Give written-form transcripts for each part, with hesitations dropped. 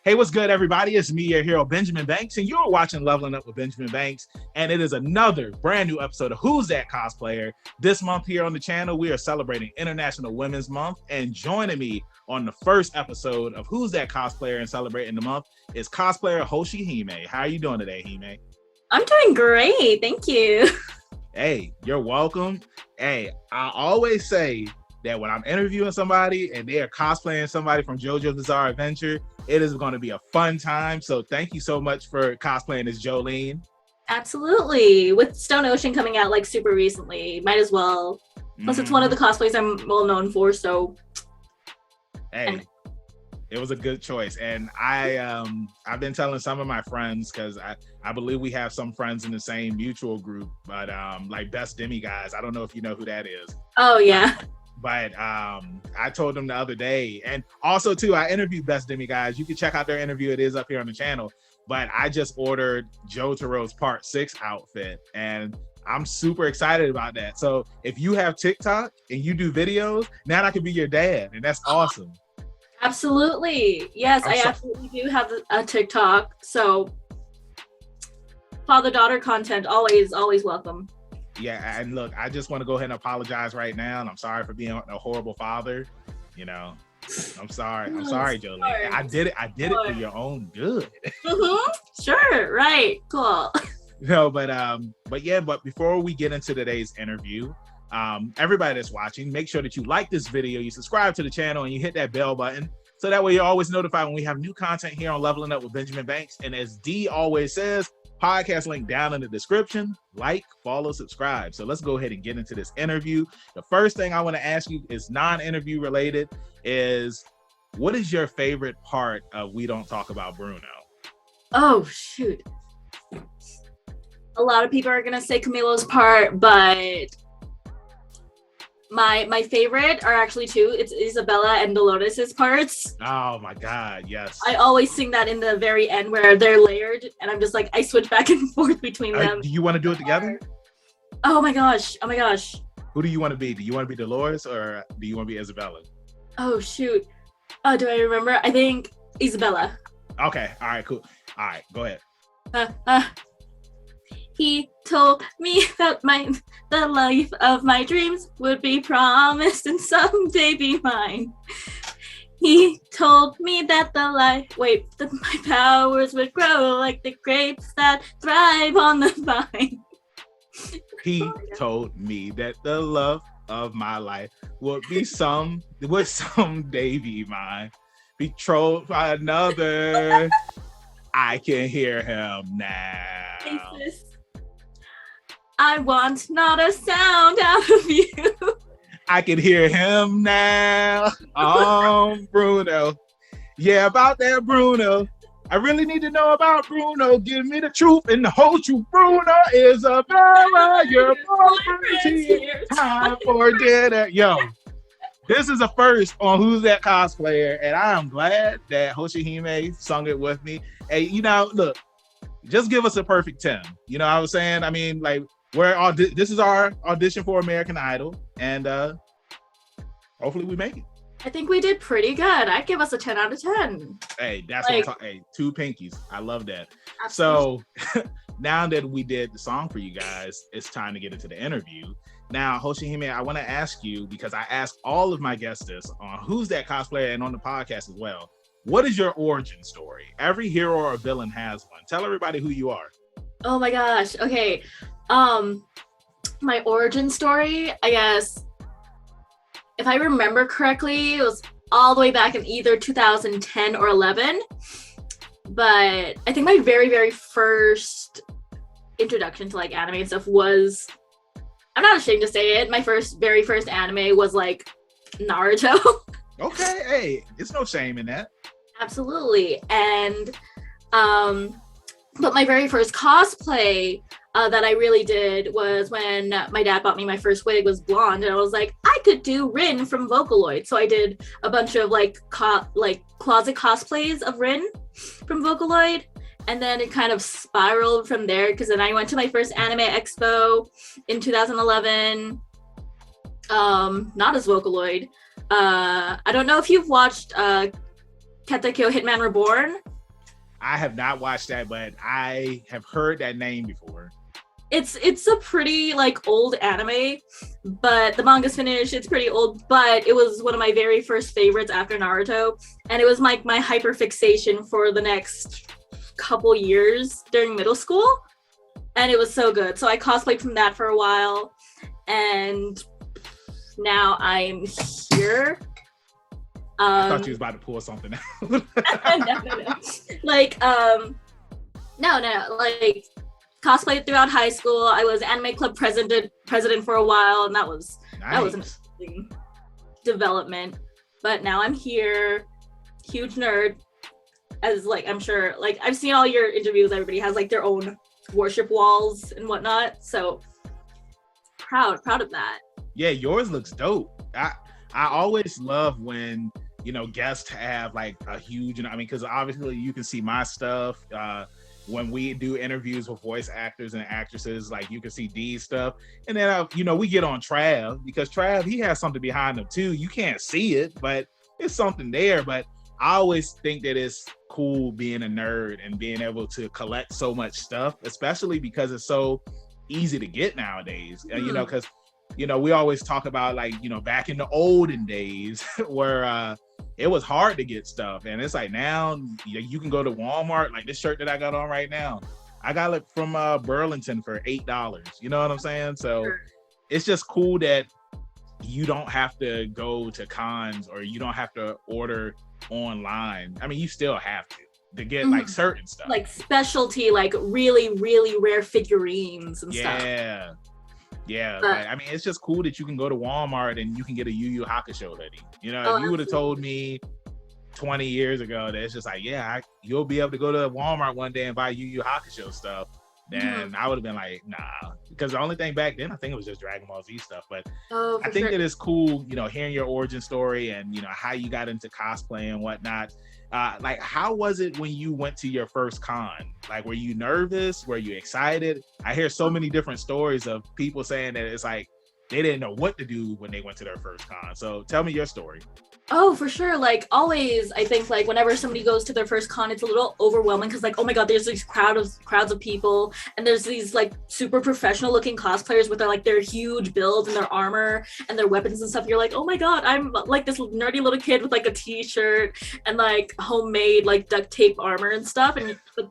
Hey, what's good, everybody? It's me, your hero, Benjamin Banks, and you're watching Leveling Up with Benjamin Banks, and it is another brand new episode of Who's That Cosplayer? This month here on the channel, we are celebrating International Women's Month, and joining me on the first episode of Who's That Cosplayer and celebrating the month is cosplayer Hoshi Hiime. How are you doing today, Hiime? I'm doing great, thank you. Hey, you're welcome. Hey, I always say that when I'm interviewing somebody and they are cosplaying somebody from JoJo's Bizarre Adventure, it is going to be a fun time. So thank you so much for cosplaying as Jolene. Absolutely. With Stone Ocean coming out like super recently, might as well. Plus it's one of the cosplays I'm well known for, so. Hey, it was a good choice. And I've been telling some of my friends, because I believe we have some friends in the same mutual group, but like Best Demi-Guys. I don't know if you know who that is. Oh, yeah. But I told them the other day, and also too, I interviewed Best Demi-Guys. You can check out their interview. It is up here on the channel. But I just ordered Jotaro's Part 6 outfit, and I'm super excited about that. So if you have TikTok and you do videos, now I can be your dad, and that's awesome. Absolutely. Yes, I absolutely do have a TikTok. So father-daughter content, always welcome. Yeah, and look, I just want to go ahead and apologize right now, and I'm sorry for being a horrible father. You know, I'm sorry. I'm sorry, Jolene. I did it for your own good. Sure, right, cool. No, but before we get into today's interview, everybody that's watching, make sure that you like this video, you subscribe to the channel, and you hit that bell button, so that way you're always notified when we have new content here on Leveling Up with Benjamin Banks. And as D always says, podcast link down in the description. Like, follow, subscribe. So let's go ahead and get into this interview. The first thing I want to ask you is non-interview related, is what is your favorite part of We Don't Talk About Bruno? Oh, shoot. A lot of people are going to say Camilo's part, but my favorite are actually two. It's Isabella and Dolores' parts. Oh my God, yes. I always sing that in the very end where they're layered, and I'm just like, I switch back and forth between them. Do you want to do it together? Oh my gosh. Who do you want to be? Do you want to be Dolores or do you want to be Isabella? Oh shoot. Do I remember? I think Isabella. Okay, all right, cool. All right, go ahead. He told me that the life of my dreams would be promised and someday be mine. He told me that that my powers would grow like the grapes that thrive on the vine. He told me that the love of my life would someday be mine. Betrothed by another. I can hear him now. Jesus. I want not a sound out of you. I can hear him now. Bruno. Yeah, about that Bruno. I really need to know about Bruno. Give me the truth and the whole truth. Bruno is a Isabella, your property. Time for dinner. Yo, this is a first on Who's That Cosplayer, and I am glad that Hoshi Hiime sung it with me. Hey, you know, look, just give us a perfect 10. You know what I was saying? I mean, like, this is our audition for American Idol, and hopefully we make it. I think we did pretty good. I'd give us a 10 out of 10. Hey, that's what I'm talking. Hey, 2 pinkies. I love that. Absolutely. So now that we did the song for you guys, it's time to get into the interview. Now, Hoshi Hiime, I want to ask you, because I ask all of my guests this on Who's That Cosplayer and on the podcast as well. What is your origin story? Every hero or villain has one. Tell everybody who you are. Oh my gosh. Okay. My origin story, I guess, if I remember correctly, it was all the way back in either 2010 or 11. But I think my very, very first introduction to like anime and stuff was, I'm not ashamed to say it, my very first anime was like Naruto. Okay, hey, there's no shame in that. Absolutely. And but my very first cosplay that I really did was when my dad bought me my first wig, was blonde, and I was like, I could do Rin from Vocaloid. So I did a bunch of like closet cosplays of Rin from Vocaloid, and then it kind of spiraled from there, because then I went to my first anime expo in 2011, not as Vocaloid. I don't know if you've watched Katekyo Hitman Reborn. I have not watched that, but I have heard that name before. It's a pretty like old anime, but the manga's finished. It's pretty old, but it was one of my very first favorites after Naruto, and it was like my hyper fixation for the next couple years during middle school, and it was so good. So I cosplayed from that for a while, and now I'm here. I thought you was about to pull something out. No. Like no, like cosplayed throughout high school. I was anime club president for a while, and that was an interesting development. But now I'm here, huge nerd. As like I'm sure, like I've seen all your interviews. Everybody has like their own worship walls and whatnot. So proud of that. Yeah, yours looks dope. I always love when guests have like a huge, I mean, because obviously you can see my stuff. When we do interviews with voice actors and actresses, like you can see Dee's stuff. And then, we get on Trav, because Trav, he has something behind him too. You can't see it, but it's something there. But I always think that it's cool being a nerd and being able to collect so much stuff, especially because it's so easy to get nowadays. Because, we always talk about like, back in the olden days where, it was hard to get stuff, and it's like now you can go to Walmart. Like this shirt that I got on right now, I got it from Burlington for $8. You know what I'm saying? So it's just cool that you don't have to go to cons, or you don't have to order online. I mean, you still have to get like certain stuff, like specialty, like really, really rare figurines and stuff. Yeah, but I mean, it's just cool that you can go to Walmart and you can get a Yu Yu Hakusho hoodie. If you would have told me 20 years ago that it's just like, you'll be able to go to Walmart one day and buy Yu Yu Hakusho stuff, then I would have been like, nah. Because the only thing back then, I think it was just Dragon Ball Z stuff. But I think that it's cool, hearing your origin story and, how you got into cosplay and whatnot. Like, how was it when you went to your first con? Like, were you nervous? Were you excited? I hear so many different stories of people saying that it's like they didn't know what to do when they went to their first con. So tell me your story. Oh, for sure. Like always, I think like whenever somebody goes to their first con, it's a little overwhelming because like, oh my God, there's these crowds of people, and there's these like super professional looking cosplayers with their huge builds and their armor and their weapons and stuff. You're like, oh my God, I'm like this nerdy little kid with like a t-shirt and like homemade like duct tape armor and stuff. And but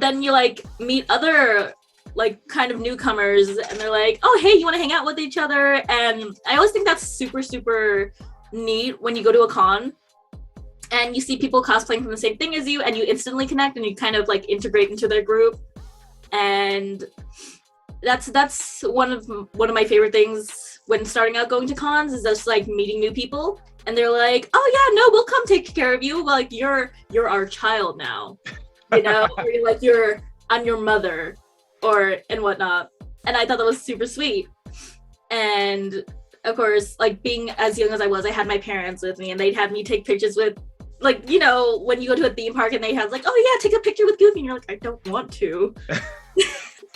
then you like meet other like kind of newcomers, and they're like, oh hey, you want to hang out with each other? And I always think that's super, super neat when you go to a con and you see people cosplaying from the same thing as you, and you instantly connect and you kind of like integrate into their group. And that's one of my favorite things when starting out going to cons, is just like meeting new people, and they're like, oh yeah, no, we'll come take care of you, like you're our child now, or you're like, I'm your mother and whatnot. And I thought that was super sweet. And of course, like being as young as I was, I had my parents with me, and they'd have me take pictures with, like, when you go to a theme park and they have like, oh yeah, take a picture with Goofy, and you're like, I don't want to.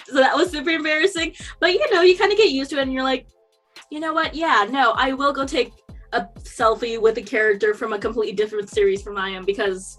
So that was super embarrassing. But you kind of get used to it, and you're like, you know what? Yeah, no, I will go take a selfie with a character from a completely different series from I am, because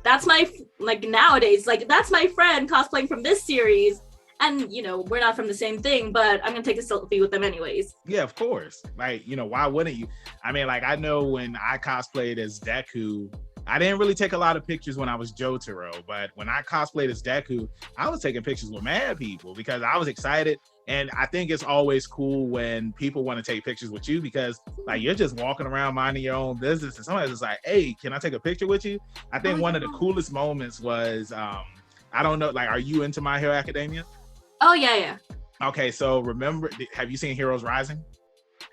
that's my, like nowadays, like that's my friend cosplaying from this series. And, we're not from the same thing, but I'm going to take a selfie with them anyways. Yeah, of course. Like, why wouldn't you? I mean, like, I know when I cosplayed as Deku, I didn't really take a lot of pictures when I was Jotaro, but when I cosplayed as Deku, I was taking pictures with mad people because I was excited. And I think it's always cool when people want to take pictures with you, because like you're just walking around minding your own business and somebody's just like, hey, can I take a picture with you? I think one of the coolest moments was, I don't know, like, are you into My Hero Academia? Oh, yeah. Okay, so have you seen Heroes Rising?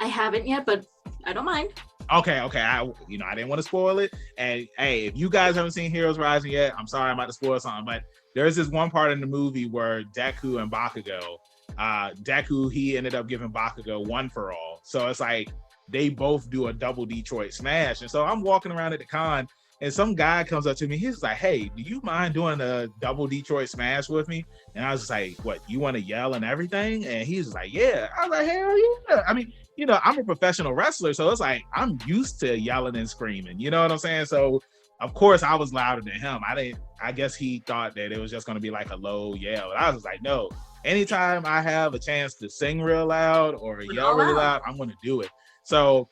I haven't yet, but I don't mind. Okay. I didn't want to spoil it. And hey, if you guys haven't seen Heroes Rising yet, I'm sorry, I'm about to spoil something. But there's this one part in the movie where Deku and Bakugo, Deku, he ended up giving Bakugo one for all. So it's like they both do a double Detroit smash. And so I'm walking around at the con, and some guy comes up to me. He's like, hey, do you mind doing a double Detroit smash with me? And I was just like, what, you want to yell and everything? And he's like, yeah. I was like, hell yeah. I mean, I'm a professional wrestler, so it's like I'm used to yelling and screaming. You know what I'm saying? So of course, I was louder than him. I guess he thought that it was just going to be like a low yell. I was like, no. Anytime I have a chance to sing real loud or yell really loud, I'm going to do it. So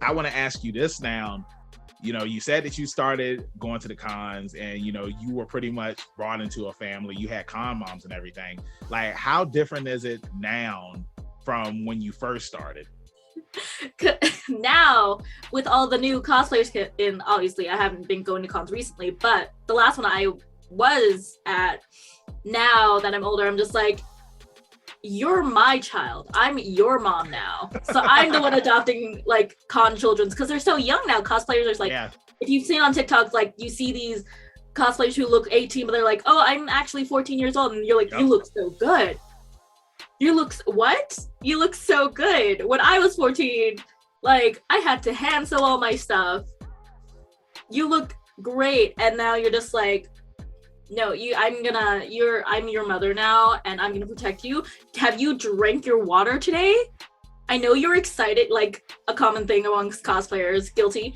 I want to ask you this now. You know, you said that you started going to the cons and, you know, you were pretty much brought into a family. You had con moms and everything. Like, how different is it now from when you first started? Now, with all the new cosplayers in, obviously, I haven't been going to cons recently, but the last one I was at, now that I'm older, I'm just like, you're my child. I'm your mom now. So I'm the one adopting like con children because they're so young now. Cosplayers are like, if you've seen on TikTok, like you see these cosplayers who look 18, but they're like, oh, I'm actually 14 years old. And you're like, you look so good. You look so good. When I was 14, like I had to hand sew all my stuff. You look great. And now you're just like, no, I'm your mother now and I'm gonna protect you. Have you drank your water today? I know you're excited, like a common thing amongst cosplayers, guilty.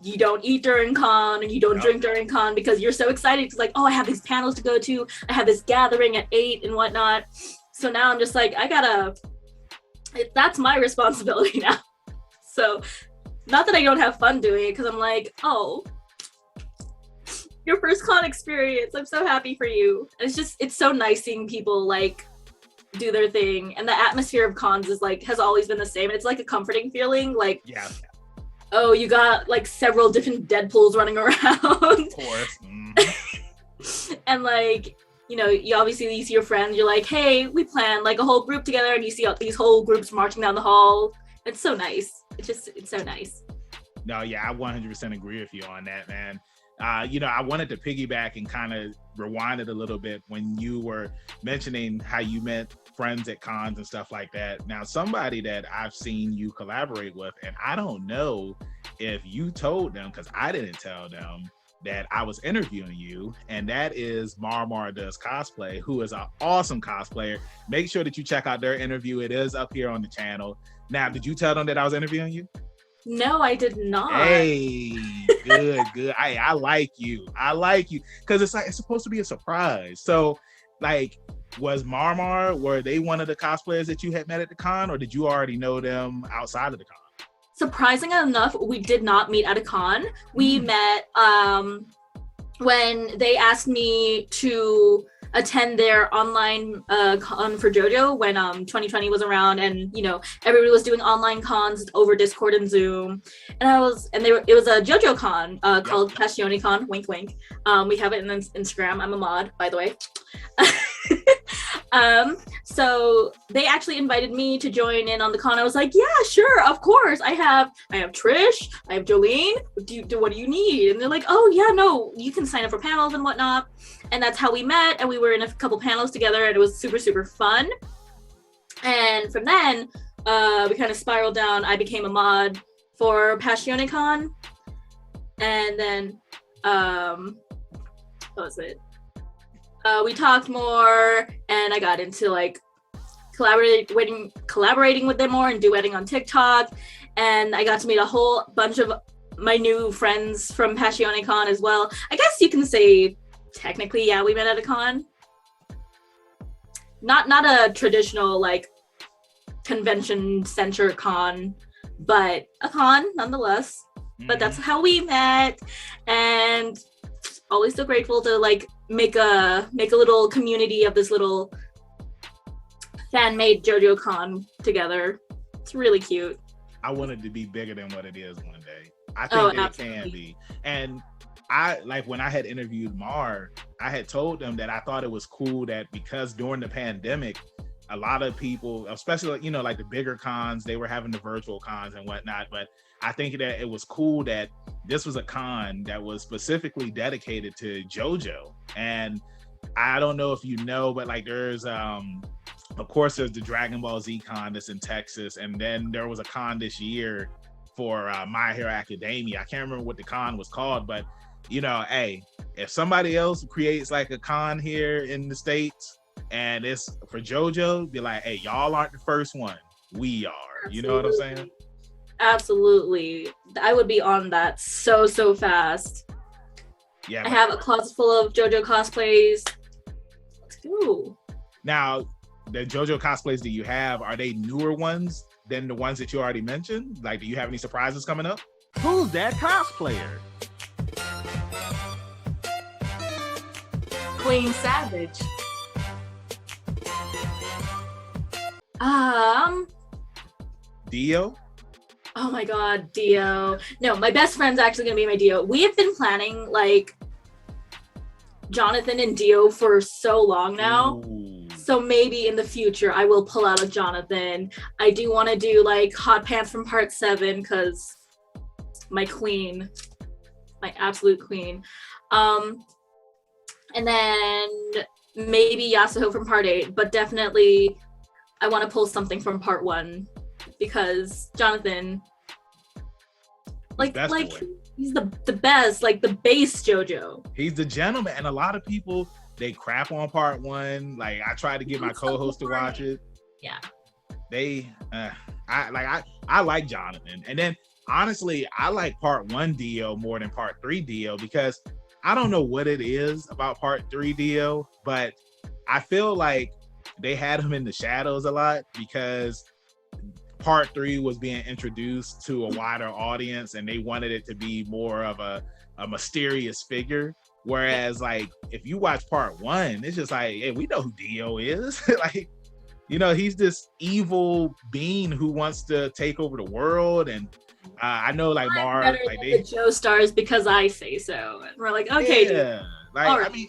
You don't eat during con and you don't drink during con because you're so excited. It's like, oh, I have these panels to go to. I have this gathering at 8 and whatnot. So now I'm just like, that's my responsibility now. So not that I don't have fun doing it because I'm like, oh, your first con experience. I'm so happy for you. And it's so nice seeing people like do their thing. And the atmosphere of cons is like, has always been the same. It's like a comforting feeling. Like, oh, you got like several different Deadpools running around. Of course. Mm-hmm. And like, you know, you see your friends, you're like, hey, we planned like a whole group together and you see these whole groups marching down the hall. It's so nice. It's so nice. No, yeah, I 100% agree with you on that, man. You know, I wanted to piggyback and kind of rewind it a little bit when you were mentioning how you met friends at cons and stuff like that. Now, somebody that I've seen you collaborate with, and I don't know if you told them, because I didn't tell them that I was interviewing you, and that is Mar Does Cosplay, who is an awesome cosplayer. Make sure that you check out their interview. It is up here on the channel. Now, did you tell them that I was interviewing you? No, I did not. Hey, good. I like you. Because it's like, it's supposed to be a surprise. So like, was were they one of the cosplayers that you had met at the con, or did you already know them outside of the con? Surprising enough, we did not meet at a con. We met when they asked me to attend their online con for Jojo when 2020 was around, and you know, everybody was doing online cons over Discord and Zoom, and it was a Jojo con called Passione Con, wink wink. We have it in Instagram. I'm a mod, by the way. So they actually invited me to join in on the con. I was like, yeah, sure, of course. I have Trish, I have Jolene. What do you need? And they're like, oh yeah, no, you can sign up for panels and whatnot. And that's how we met, and we were in a couple panels together, and it was super, super fun. And from then, we kind of spiraled down. I became a mod for Passione Con, and then what was it? We talked more, and I got into like collaborating with them more and duetting on TikTok, and I got to meet a whole bunch of my new friends from Passione Con as well. I guess you can say technically, yeah, we met at a con. Not a traditional like convention center con, but a con nonetheless. But that's how we met, and always so grateful to like make a little community of this little fan-made JoJo con together. It's really cute. I want it to be bigger than what it is one day. I think that it can be. And I like when I had interviewed Mar, I had told them that I thought it was cool that because during the pandemic, a lot of people, especially, you know, like the bigger cons, they were having the virtual cons and whatnot. But I think that it was cool that this was a con that was specifically dedicated to JoJo. And I don't know if you know, but like there's, of course, there's the Dragon Ball Z con that's in Texas. And then there was a con this year for My Hero Academia. I can't remember what the con was called, but you know, hey, if somebody else creates like a con here in the States and it's for JoJo, be like, hey, y'all aren't the first one. We are. Absolutely. You know what I'm saying? Absolutely. I would be on that so fast. Yeah. I have a closet full of JoJo cosplays. Let's go. Now, the JoJo cosplays that you have, are they newer ones than the ones that you already mentioned? Like, do you have any surprises coming up? Who's that cosplayer? Queen Savage. Dio? Oh my god, Dio. No, my best friend's actually gonna be my Dio. We have been planning like Jonathan and Dio for so long now. Ooh. So maybe in the future I will pull out a Jonathan. I do want to do like Hot Pants from Part 7 because my queen, my absolute queen. And then maybe Yasuho from Part 8, but definitely I want to pull something from Part 1 because Jonathan, like he's the best, like the base JoJo. He's the gentleman, and a lot of people, they crap on Part 1. Like, I tried to get my co-host to watch it. Yeah. I like Jonathan. And then honestly, I like Part 1 Dio more than Part 3 Dio because I don't know what it is about Part 3 Dio, but I feel like they had him in the shadows a lot because Part 3 was being introduced to a wider audience and they wanted it to be more of a mysterious figure. Whereas, like, if you watch Part 1, it's just like, hey, we know who Dio is. Like, you know, he's this evil being who wants to take over the world. And I know, like, Mars, like, the Joe stars because I say so. And we're like, okay, yeah. Like, right. I mean,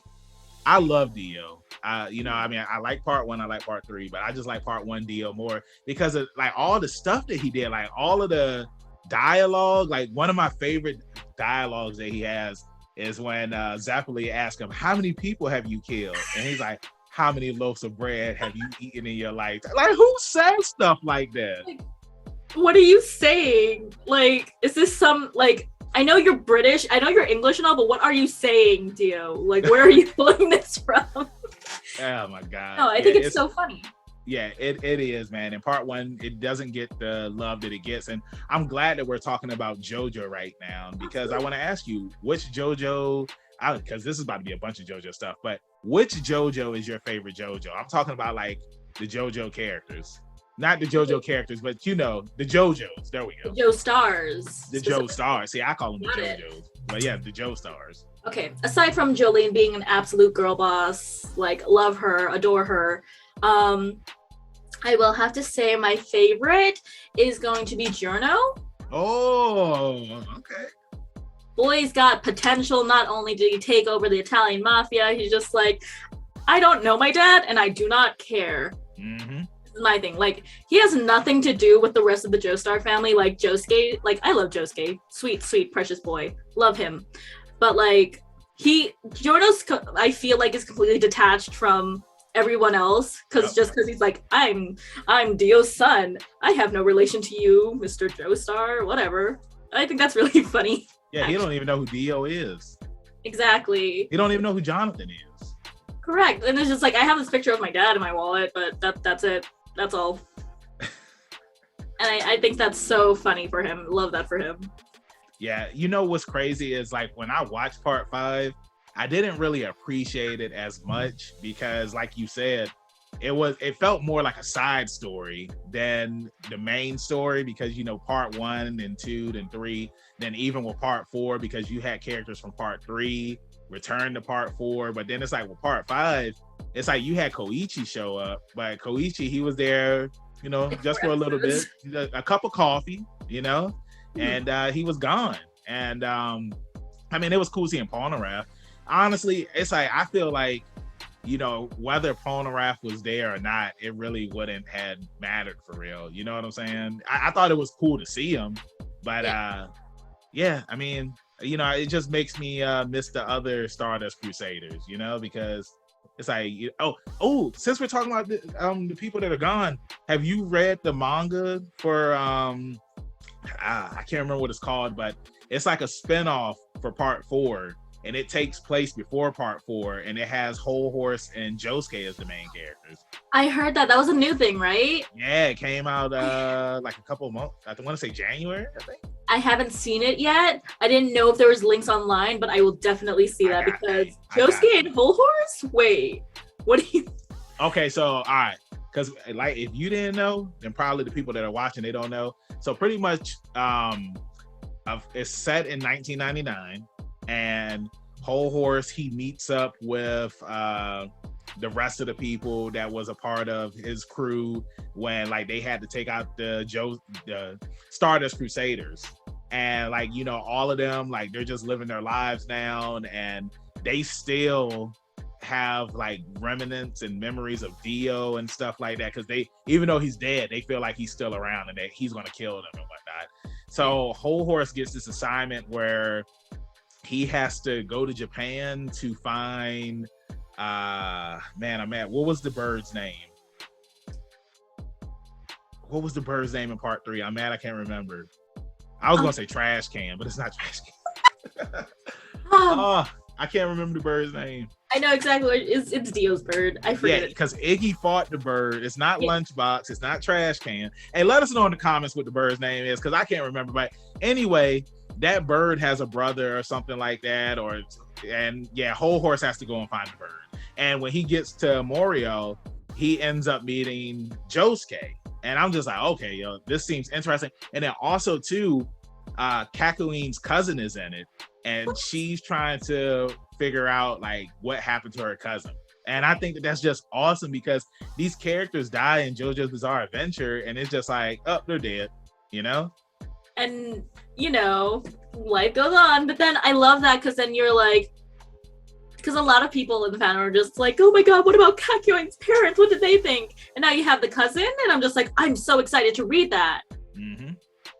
I love Dio. You know, I mean, I like Part 1, I like Part 3, but I just like Part 1 Dio more because of like all the stuff that he did, like all of the dialogue. Like, one of my favorite dialogues that he has is when Zeppeli asks him, how many people have you killed? And he's like, how many loaves of bread have you eaten in your life? Like, who says stuff like that? Like, what are you saying? Like, is this some, like, I know you're British, I know you're English and all, but what are you saying, Dio? Like, where are you pulling this from? Oh my God. No, I think it's so funny. Yeah, it is, man. In Part 1, it doesn't get the love that it gets. And I'm glad that we're talking about JoJo right now because I want to ask you, which JoJo, because this is about to be a bunch of JoJo stuff, but which JoJo is your favorite JoJo? I'm talking about like the JoJo characters. Not the JoJo characters, but you know, the JoJos. There we go. The Joe stars. The Joe stars. See, I call them the JoJos. But yeah, the Joe stars. Okay, aside from Jolene being an absolute girl boss, like love her, adore her, I will have to say my favorite is going to be Giorno. Oh, okay. Boy's got potential. Not only did he take over the Italian mafia, he's just like, I don't know my dad and I do not care. Mm-hmm. My thing, like, he has nothing to do with the rest of the Joestar family. Like Josuke, like, I love Josuke, sweet precious boy, love him, but like Giorno's I feel like is completely detached from everyone else because he's like, I'm Dio's son, I have no relation to you, Mr. Joestar, whatever. I think that's really funny. Yeah, actually. He don't even know who Dio is. Exactly. He don't even know who Jonathan is. Correct. And it's just like, I have this picture of my dad in my wallet, but that's it. That's all. And I think that's so funny for him. Love that for him. Yeah, you know what's crazy is like when I watched Part 5, I didn't really appreciate it as much because, like you said, it felt more like a side story than the main story because, you know, Part 1 and 2 and 3, then even with Part 4 because you had characters from Part 3 return to Part 4, but then it's like with Part 5, it's like you had Koichi show up, but Koichi, he was there, you know, just for a little bit, a cup of coffee, you know, and he was gone. And I mean, it was cool seeing Polnareff. Honestly, it's like, I feel like, you know, whether Polnareff was there or not, it really wouldn't have mattered for real. You know what I'm saying? I thought it was cool to see him, but yeah, I mean, you know, it just makes me miss the other Stardust Crusaders, you know, because it's like, oh, since we're talking about the people that are gone, have you read the manga for I can't remember what it's called, but it's like a spinoff for Part 4 and it takes place before part 4, and it has Whole Horse and Josuke as the main characters. I heard that was a new thing, right? Yeah, it came out like a couple of months. I want to say January, I think. I haven't seen it yet. I didn't know if there was links online, but I will definitely see that because Josuke and Whole Horse? Wait, what do you... Okay, so, all right. Because, like, if you didn't know, then probably the people that are watching, they don't know. So, pretty much, it's set in 1999, and Whole Horse, he meets up with the rest of the people that was a part of his crew when, like, they had to take out the Stardust Crusaders. And, like, you know, all of them, like, they're just living their lives now, and they still have like remnants and memories of Dio and stuff like that, because they, even though he's dead, they feel like he's still around and that he's going to kill them and whatnot. So Whole Horse gets this assignment where he has to go to Japan to find what was the bird's name? What was the bird's name in part 3? I'm mad I can't remember. I was gonna say Trash Can, but it's not Trash Can. I can't remember the bird's name. I know exactly what it's Dios Bird. I forget it. Because Iggy fought the bird. It's not Lunchbox. It's not Trash Can. Hey, let us know in the comments what the bird's name is, because I can't remember. But anyway, that bird has a brother or something like that. Whole Horse has to go and find the bird. And when he gets to Morio, he ends up meeting Josuke. And I'm just like, okay, yo, this seems interesting. And then also, too, Kakuin's cousin is in it. And she's trying to figure out like what happened to her cousin. And I think that's just awesome, because these characters die in JoJo's Bizarre Adventure, and it's just like, oh, they're dead, you know? And, you know, life goes on. But then I love that, because then you're like, because a lot of people in the fandom are just like, oh my god, what about Kakuin's parents? What did they think? And now you have the cousin, and I'm just like, I'm so excited to read that. Mm-hmm.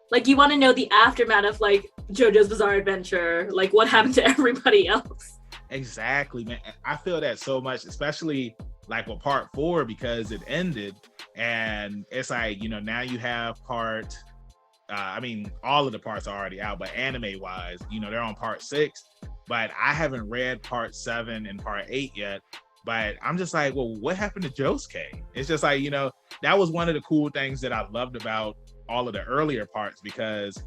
Like, you want to know the aftermath of like JoJo's Bizarre Adventure, like what happened to everybody else. Exactly, man. I feel that so much, especially like with part 4, because it ended, and it's like, you know, now you have part all of the parts are already out, but anime wise, you know, they're on part 6, but I haven't read part 7 and part 8 yet. But I'm just like, well, what happened to Josuke? It's just like, you know, that was one of the cool things that I loved about all of the earlier parts, because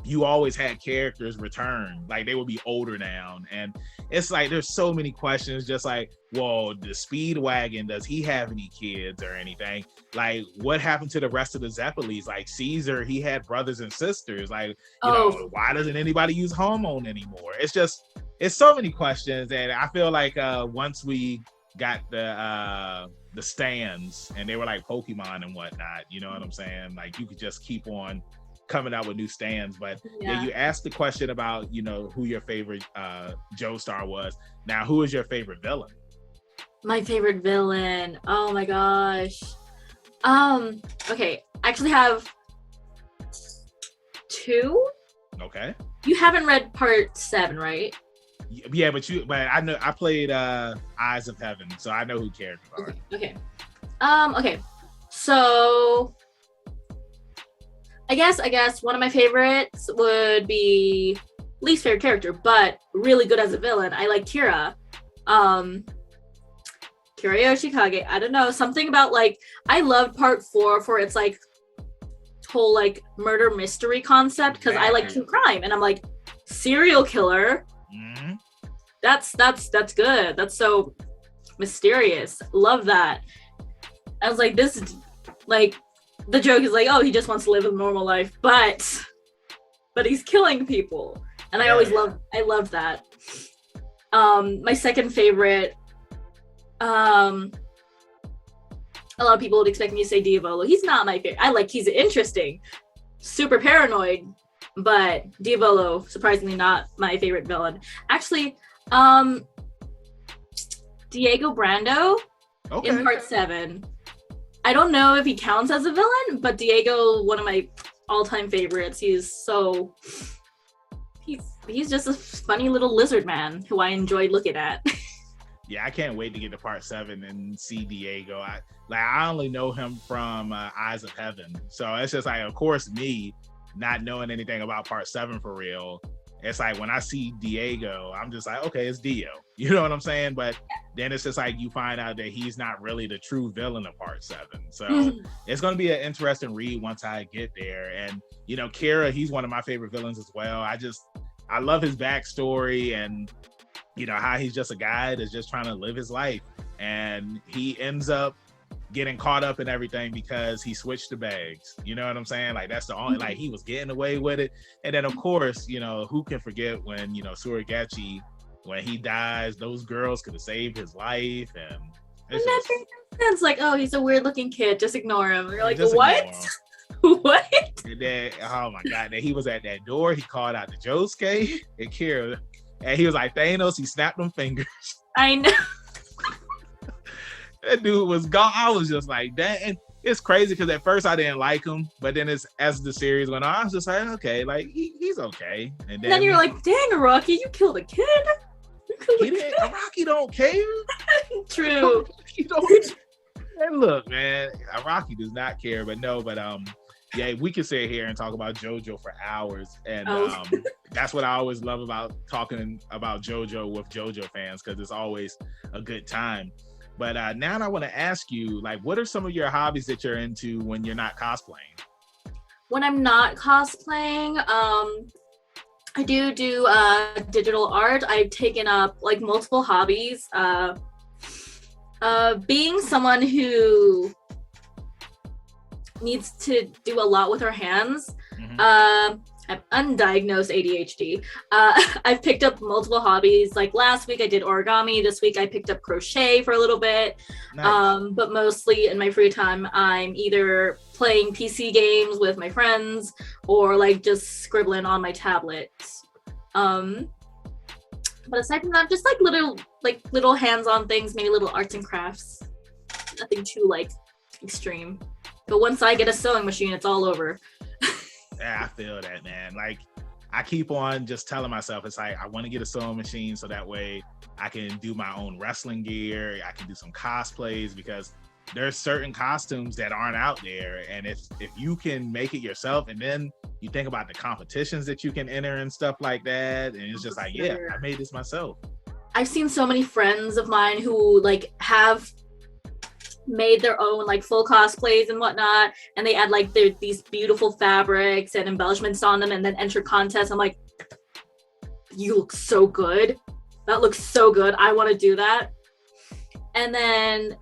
you always had characters return, like they would be older now, and it's like there's so many questions, just like, well, the Speedwagon, does he have any kids or anything? Like, what happened to the rest of the Zeppelis? Like Caesar, he had brothers and sisters. Like, you know, why doesn't anybody use hormone anymore? It's so many questions, and I feel like once we got the stands and they were like Pokemon and whatnot, you know what I'm saying? Like, you could just keep on coming out with new stands. But yeah, you asked the question about, you know, who your favorite Joestar was. Now, who is your favorite villain? My favorite villain, oh my gosh. Okay, I actually have 2. Okay. You haven't read part 7, right? Yeah, but I know I played Eyes of Heaven, so I know who characters are. Okay. So I guess one of my favorites would be least favorite character, but really good as a villain. I like Kira. Kira Yoshikage. I don't know, something about like, I loved part 4 for its like whole like murder mystery concept, because I like true crime, and I'm like, serial killer. Mm-hmm. That's good. That's so mysterious. Love that. I was like, this, like, the joke is like, oh, he just wants to live a normal life, but he's killing people, and I loved that. My second favorite, a lot of people would expect me to say Diavolo. He's not my favorite. He's interesting, super paranoid, but Diavolo, surprisingly not my favorite villain. Actually, Diego Brando in part 7. I don't know if he counts as a villain, but Diego, one of my all-time favorites. He's just a funny little lizard man who I enjoyed looking at. Yeah, I can't wait to get to part 7 and see Diego. I only know him from Eyes of Heaven, so it's just like, of course, me not knowing anything about part 7 for real. it's like when I see Diego, I'm just like, okay, it's Dio. You know what I'm saying? But then it's just like you find out that he's not really the true villain of part 7. So it's going to be an interesting read once I get there. And, you know, Kira, he's one of my favorite villains as well. I love his backstory and, you know, how he's just a guy that's just trying to live his life. And he ends up getting caught up in everything because he switched the bags. You know what I'm saying? Like, that's the only, like, he was getting away with it. And then, of course, you know, who can forget when, you know, Suragachi, when he dies, those girls could have saved his life. And it's like, oh, he's a weird looking kid, just ignore him. You're like, just what? What? And then, oh my God, then he was at that door, he called out to Josuke and Kira, and he was like, Thanos, he snapped them fingers. I know. That dude was gone. I was just like, that. And it's crazy because at first I didn't like him, but then as the series went on, I was just like, okay, like he's okay. And then you're like, dang, Rocky, you killed a kid. Araki don't care. True. He don't. And look, man, Araki does not care. But yeah, we could sit here and talk about JoJo for hours, and that's what I always love about talking about JoJo with JoJo fans, because it's always a good time. But now I want to ask you, like, what are some of your hobbies that you're into when you're not cosplaying? When I'm not cosplaying, I do digital art. I've taken up like multiple hobbies. Being someone who needs to do a lot with her hands, I'm undiagnosed ADHD. I've picked up multiple hobbies. Like last week I did origami. This week I picked up crochet for a little bit. Nice. But mostly in my free time, I'm either playing PC games with my friends or like just scribbling on my tablet. But aside from that, just like little hands-on things, maybe little arts and crafts. Nothing too like extreme. But once I get a sewing machine, it's all over. Yeah, I feel that, man. Like, I keep on just telling myself, it's like, I want to get a sewing machine so that way I can do my own wrestling gear. I can do some cosplays, because there's certain costumes that aren't out there. And if you can make it yourself, and then you think about the competitions that you can enter and stuff like that, and it's just like, yeah, I made this myself. I've seen so many friends of mine who like have made their own like full cosplays and whatnot, and they add like these beautiful fabrics and embellishments on them and then enter contests. I'm like, you look so good. That looks so good. I want to do that. And then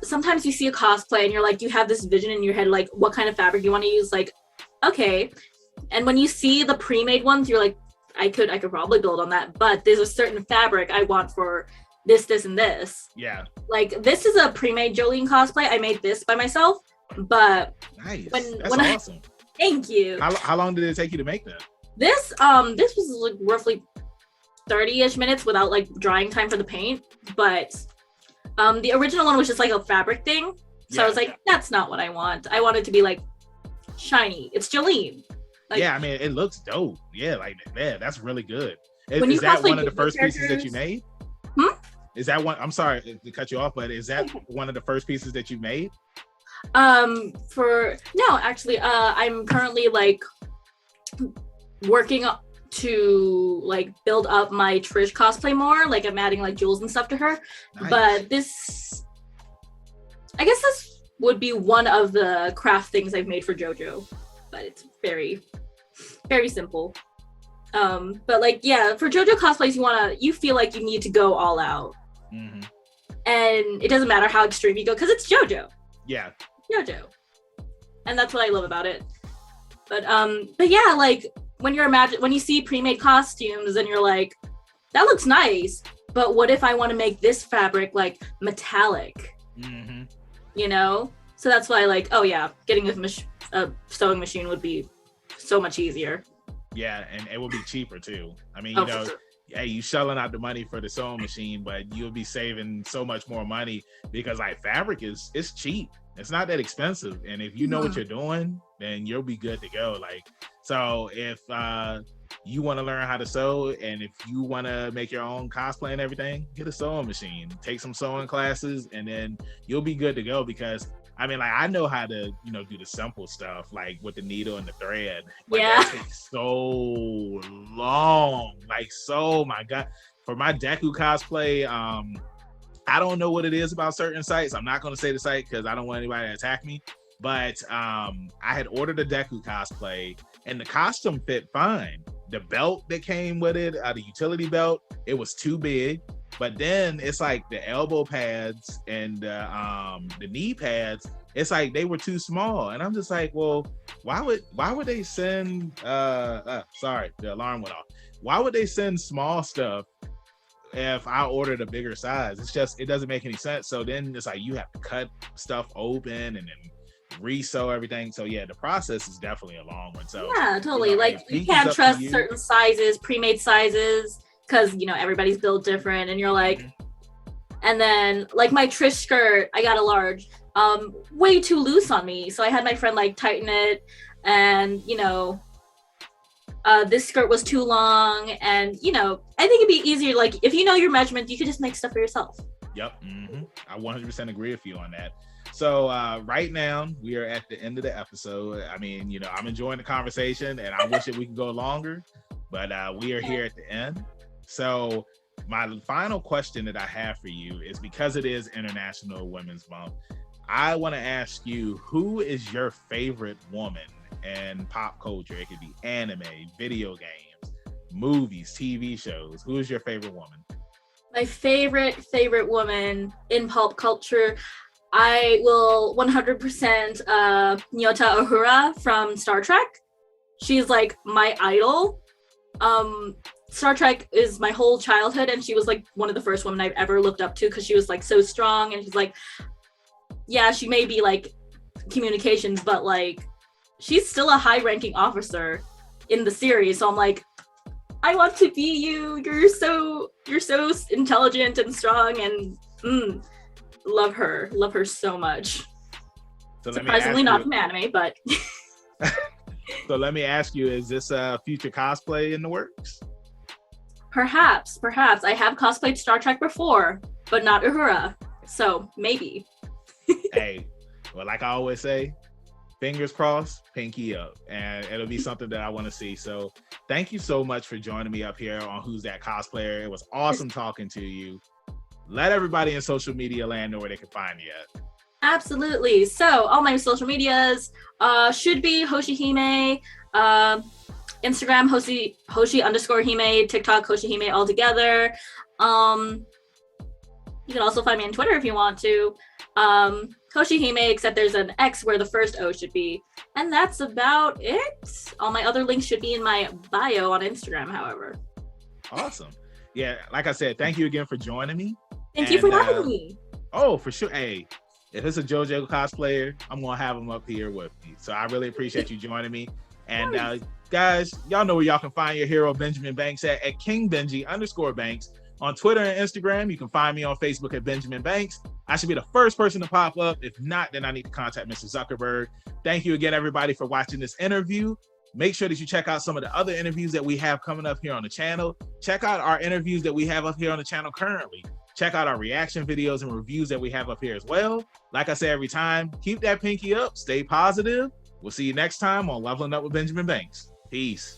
sometimes you see a cosplay and you're like, you have this vision in your head, like what kind of fabric you want to use, like, okay. And when you see the pre-made ones, you're like, I could probably build on that, but there's a certain fabric I want for this, and this. Yeah. Like, this is a pre-made Jolene cosplay. I made this by myself, but nice. That's awesome. Thank you. How long did it take you to make that? This was like roughly 30-ish minutes without like drying time for the paint, but the original one was just like a fabric thing. So I was like, that's not what I want. I want it to be like shiny. It's Jolene. Like, yeah, I mean, it looks dope. Yeah, like, man, that's really good. Is that one of the first pieces that you made? Is that one? I'm sorry to cut you off, but is that one of the first pieces that you made? No, actually, I'm currently like working to like build up my Trish cosplay more. Like, I'm adding like jewels and stuff to her. Nice. But I guess this would be one of the craft things I've made for JoJo, but it's very, very simple. But like, yeah, for JoJo cosplays, you feel like you need to go all out. Mm-hmm. And it doesn't matter how extreme you go, because it's JoJo. Yeah. JoJo. And that's what I love about it. But yeah, like when you see pre-made costumes and you're like, that looks nice, but what if I want to make this fabric like metallic? Mm-hmm. You know? So that's why, like, oh yeah, getting a sewing machine would be so much easier. Yeah, and it will be cheaper too. I mean, sure. Yeah, you shelling out the money for the sewing machine, but you'll be saving so much more money, because like fabric it's cheap. It's not that expensive. And if you know what you're doing, then you'll be good to go. Like, so if you want to learn how to sew, and if you want to make your own cosplay and everything, get a sewing machine, take some sewing classes, and then you'll be good to go. Because I mean, like, I know how to, do the simple stuff, like with the needle and the thread. But that takes so long. Like, so my God. For my Deku cosplay, I don't know what it is about certain sites. I'm not going to say the site because I don't want anybody to attack me. But I had ordered a Deku cosplay and the costume fit fine. The belt that came with it, the utility belt, it was too big. But then it's like the elbow pads and the knee pads, it's like they were too small. And I'm just like, well, why would they send sorry, the alarm went off. Why would they send small stuff if I ordered a bigger size? It's just, it doesn't make any sense. So then it's like you have to cut stuff open and then re-sew everything. So yeah, the process is definitely a long one. So yeah, totally. You know, like you can't trust certain sizes, pre-made sizes, because you know everybody's built different, and you're like, and then like my Trish skirt, I got a large, way too loose on me, so I had my friend like tighten it, and you know, this skirt was too long, and you know, I think it'd be easier like if you know your measurements, you could just make stuff for yourself. Yep, I 100% agree with you on that. So right now we are at the end of the episode. I mean, you know, I'm enjoying the conversation, and I wish that we could go longer, but we are here at the end. So my final question that I have for you is, because it is International Women's Month, I want to ask you, who is your favorite woman in pop culture? It could be anime, video games, movies, TV shows. Who is your favorite woman? My favorite woman in pop culture, I will 100% Nyota Uhura from Star Trek. She's like my idol. Star Trek is my whole childhood, and she was like one of the first women I've ever looked up to because she was like so strong, and she's like, yeah, she may be like communications, but like she's still a high-ranking officer in the series. So I'm like, I want to be you. You're so intelligent and strong, and love her so much. So surprisingly not from anime, but so let me ask you, is this a future cosplay in the works? Perhaps. I have cosplayed Star Trek before, but not Uhura. So maybe. Hey, well, like I always say, fingers crossed, pinky up, and it'll be something that I want to see. So thank you so much for joining me up here on Who's That Cosplayer. It was awesome talking to you. Let everybody in social media land know where they can find you at. Absolutely. So all my social medias should be Hoshi Hiime, Instagram Hoshi_Hiime, TikTok Hoshi Hiime all together. You can also find me on Twitter if you want to. Hoshi Hiime, except there's an X where the first O should be. And that's about it. All my other links should be in my bio on Instagram, however. Awesome. Yeah, like I said, thank you again for joining me. Thank you for having me. Oh, for sure. Hey, if it's a Jojo cosplayer, I'm going to have him up here with me. So I really appreciate you joining me. And guys, y'all know where y'all can find your hero, Benjamin Banks, at KingBenji_Banks. On Twitter and Instagram, you can find me on Facebook at Benjamin Banks. I should be the first person to pop up. If not, then I need to contact Mr. Zuckerberg. Thank you again, everybody, for watching this interview. Make sure that you check out some of the other interviews that we have coming up here on the channel. Check out our interviews that we have up here on the channel currently. Check out our reaction videos and reviews that we have up here as well. Like I say every time, keep that pinky up, stay positive. We'll see you next time on Leveling Up with Benjamin Banks. Peace.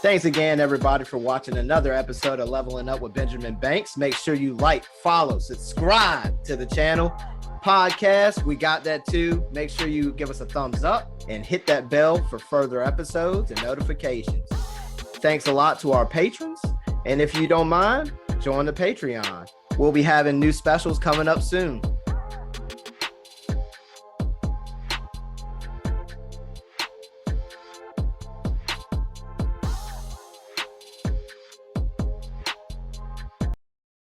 Thanks again, everybody, for watching another episode of Leveling Up with Benjamin Banks. Make sure you like, follow, subscribe to the channel. Podcast, we got that too. Make sure you give us a thumbs up and hit that bell for further episodes and notifications. Thanks a lot to our patrons. And if you don't mind, join the Patreon. We'll be having new specials coming up soon.